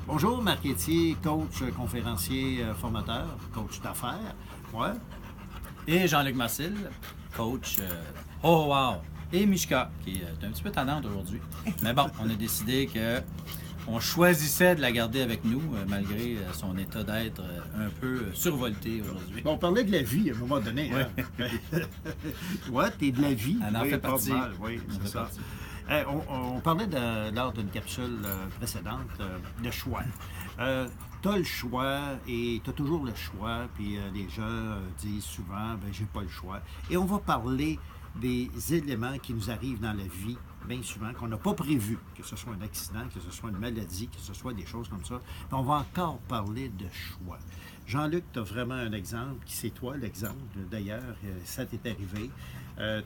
Bonjour, Marc Etier, coach, conférencier, formateur, coach d'affaires. Ouais. Et Jean-Luc Marcil, coach Oh Wow. Et Mishka, qui est un petit peu tannante aujourd'hui. Mais bon, on a décidé que on choisissait de la garder avec nous, malgré son état d'être un peu survolté aujourd'hui. Bon, on parlait de la vie à un moment donné. Ouais. Hein? Ouais, t'es de la vie. Elle en oui, fait pas partie. mal, oui, Elle en c'est fait ça. partie. On parlait lors d'une capsule précédente de choix. Tu as le choix et tu as toujours le choix, puis les gens disent souvent, ben j'ai pas le choix. Et on va parler des éléments qui nous arrivent dans la vie, bien souvent, qu'on n'a pas prévu, que ce soit un accident, que ce soit une maladie, que ce soit des choses comme ça. Mais on va encore parler de choix. Jean-Luc, tu as vraiment un exemple, qui c'est toi l'exemple, d'ailleurs, ça t'est arrivé.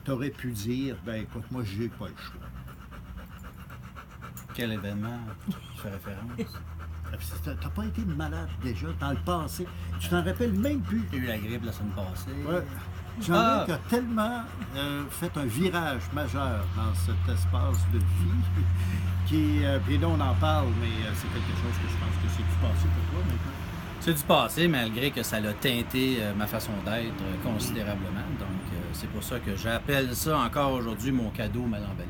Tu aurais pu dire, ben écoute, moi, j'ai pas le choix. Quel événement tu fais référence? T'as pas été malade déjà dans le passé. Tu t'en rappelles même plus. J'ai eu la grippe la semaine passée. Ouais. Jean-Luc a tellement fait un virage majeur dans cet espace de vie puis là, on en parle, mais c'est quelque chose que je pense que c'est du passé pour toi maintenant. C'est du passé, malgré que ça l'a teinté ma façon d'être considérablement. Donc, c'est pour ça que j'appelle ça encore aujourd'hui mon cadeau mal emballé.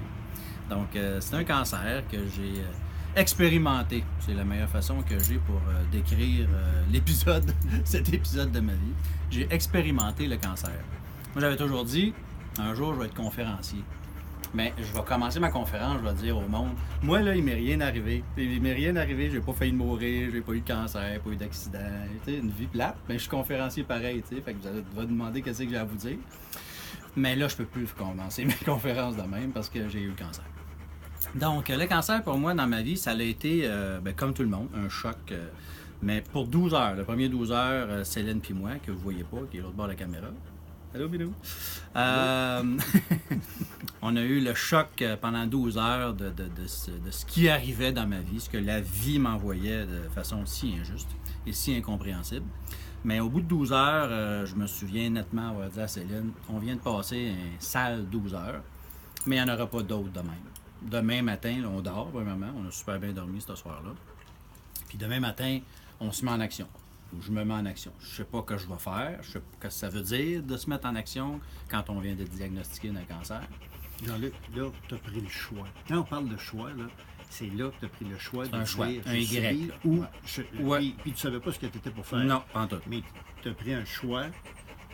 Donc, c'est un cancer que j'ai expérimenté. C'est la meilleure façon que j'ai pour décrire l'épisode, cet épisode de ma vie. J'ai expérimenté le cancer. Moi, j'avais toujours dit, un jour, je vais être conférencier. Mais je vais commencer ma conférence, je vais dire au monde, moi, là, il m'est rien arrivé. Il m'est rien arrivé, j'ai pas failli mourir, j'ai pas eu de cancer, pas eu d'accident. Tu sais, une vie plate, mais je suis conférencier pareil, tu sais. Fait que vous allez me demander qu'est-ce que j'ai à vous dire. Mais là, je peux plus commencer mes conférences de même parce que j'ai eu le cancer. Donc, le cancer, pour moi, dans ma vie, ça a été, comme tout le monde, un choc. Mais pour 12 heures, le premier 12 heures, Céline puis moi, que vous voyez pas, qui est l'autre bord de la caméra. Allô, Bidou? On a eu le choc pendant 12 heures de ce qui arrivait dans ma vie, ce que la vie m'envoyait de façon si injuste et si incompréhensible. Mais au bout de 12 heures, je me souviens nettement avoir dit à Céline, on vient de passer un sale 12 heures, mais il n'y en aura pas d'autres de même. Demain matin, là, on dort, premièrement, on a super bien dormi ce soir-là. Puis demain matin, on se met en action. Je me mets en action. Je ne sais pas ce que je vais faire, je ne sais pas ce que ça veut dire de se mettre en action quand on vient de diagnostiquer un cancer. Jean-Luc, là, tu as pris le choix. Quand on parle de choix, là, c'est là que tu as pris le choix de un choix, dire, un Y. Ou, ouais. Puis tu ne savais pas ce que tu étais pour faire. Non, pas en tout. Mais tu as pris un choix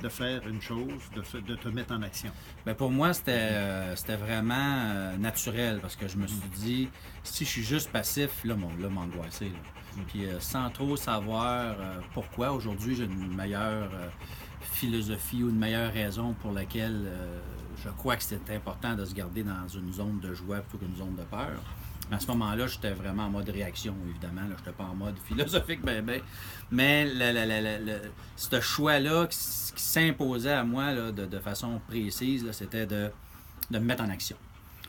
de faire une chose, de te mettre en action. Bien, pour moi, c'était vraiment naturel parce que je me suis dit, si je suis juste passif, là, m'angoisser. Là. Puis sans trop savoir pourquoi, aujourd'hui, j'ai une meilleure philosophie ou une meilleure raison pour laquelle je crois que c'est important de se garder dans une zone de joie plutôt qu'une zone de peur. Mais à ce moment-là, j'étais vraiment en mode réaction, évidemment. Je n'étais pas en mode philosophique, mais ce choix-là qui s'imposait à moi là, de façon précise, là, c'était de me mettre en action.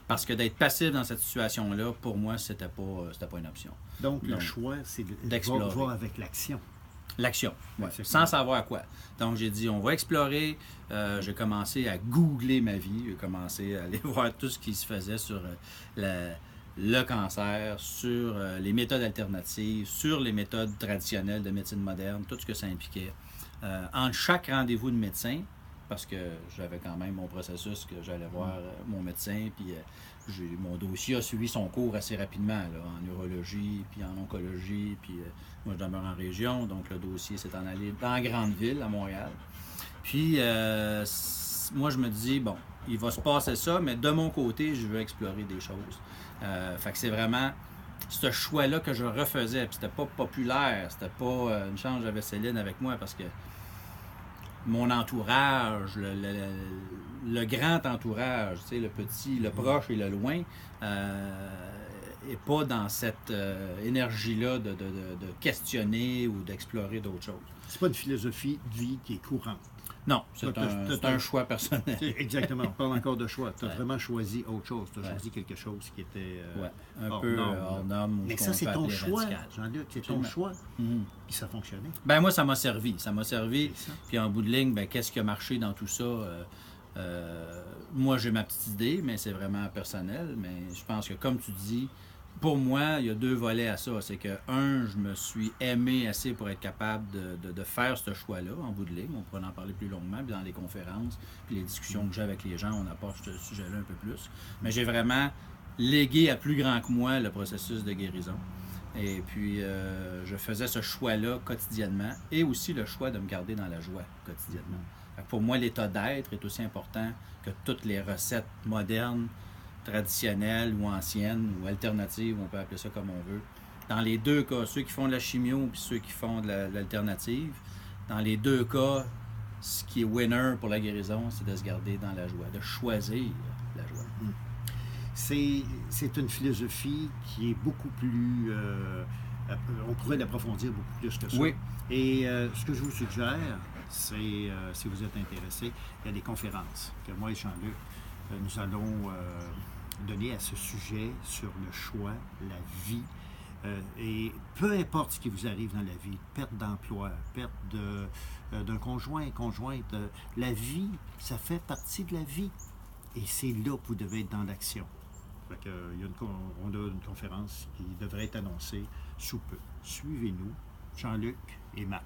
Parce que d'être passif dans cette situation-là, pour moi, c'était pas une option. Donc, le choix, c'est d'explorer. Va avec l'action. L'action, ouais, sans savoir quoi. Donc, j'ai dit, on va explorer. J'ai commencé à googler ma vie. J'ai commencé à aller voir tout ce qui se faisait sur le cancer, sur les méthodes alternatives, sur les méthodes traditionnelles de médecine moderne, tout ce que ça impliquait. Entre chaque rendez-vous de médecin, parce que j'avais quand même mon processus que j'allais voir mon médecin, puis mon dossier a suivi son cours assez rapidement, là, en urologie, puis en oncologie, puis moi je demeure en région, donc le dossier s'est en allé dans la grande ville, à Montréal. Puis moi je me dis, bon, il va se passer ça, mais de mon côté, je veux explorer des choses. Fait que c'est vraiment ce choix-là que je refaisais, puis c'était pas populaire, c'était pas une chance, j'avais Céline avec moi, parce que mon entourage, le grand entourage, tu sais, le petit, le proche et le loin, est pas dans cette énergie-là de questionner ou d'explorer d'autres choses. C'est pas une philosophie de vie qui est courante. Non, c'est un choix personnel. Exactement, on parle encore de choix. Tu as vraiment choisi autre chose. Tu as choisi quelque chose qui était un peu hors norme. Mais ça, c'est ton choix, Jean-Luc, c'est ton choix. Puis ça a fonctionné. Ben moi, ça m'a servi. Puis en bout de ligne, ben, qu'est-ce qui a marché dans tout ça? Moi, j'ai ma petite idée, mais c'est vraiment personnel. Mais je pense que, comme tu dis, pour moi, il y a 2 volets à ça. C'est que, je me suis aimé assez pour être capable de faire ce choix-là, en bout de ligne. On pourrait en parler plus longuement, puis dans les conférences, puis les discussions que j'ai avec les gens, on apporte ce sujet-là un peu plus. Mais j'ai vraiment légué à plus grand que moi le processus de guérison. Et puis, je faisais ce choix-là quotidiennement et aussi le choix de me garder dans la joie quotidiennement. Fait que pour moi, l'état d'être est aussi important que toutes les recettes modernes, traditionnelles ou anciennes ou alternatives, on peut appeler ça comme on veut. Dans les 2 cas, ceux qui font de la chimio puis ceux qui font de l'alternative, dans les 2 cas, ce qui est winner pour la guérison, c'est de se garder dans la joie, de choisir la joie. C'est une philosophie qui est beaucoup plus... on pourrait l'approfondir beaucoup plus que ça. Oui. Et ce que je vous suggère, c'est, si vous êtes intéressé, il y a des conférences que moi et Jean-Luc, nous allons donner à ce sujet sur le choix, la vie. Et peu importe ce qui vous arrive dans la vie, perte d'emploi, perte d'un conjoint, conjointe, la vie, ça fait partie de la vie. Et c'est là que vous devez être dans l'action. Fait que, on a une conférence qui devrait être annoncée sous peu. Suivez-nous, Jean-Luc et Marc.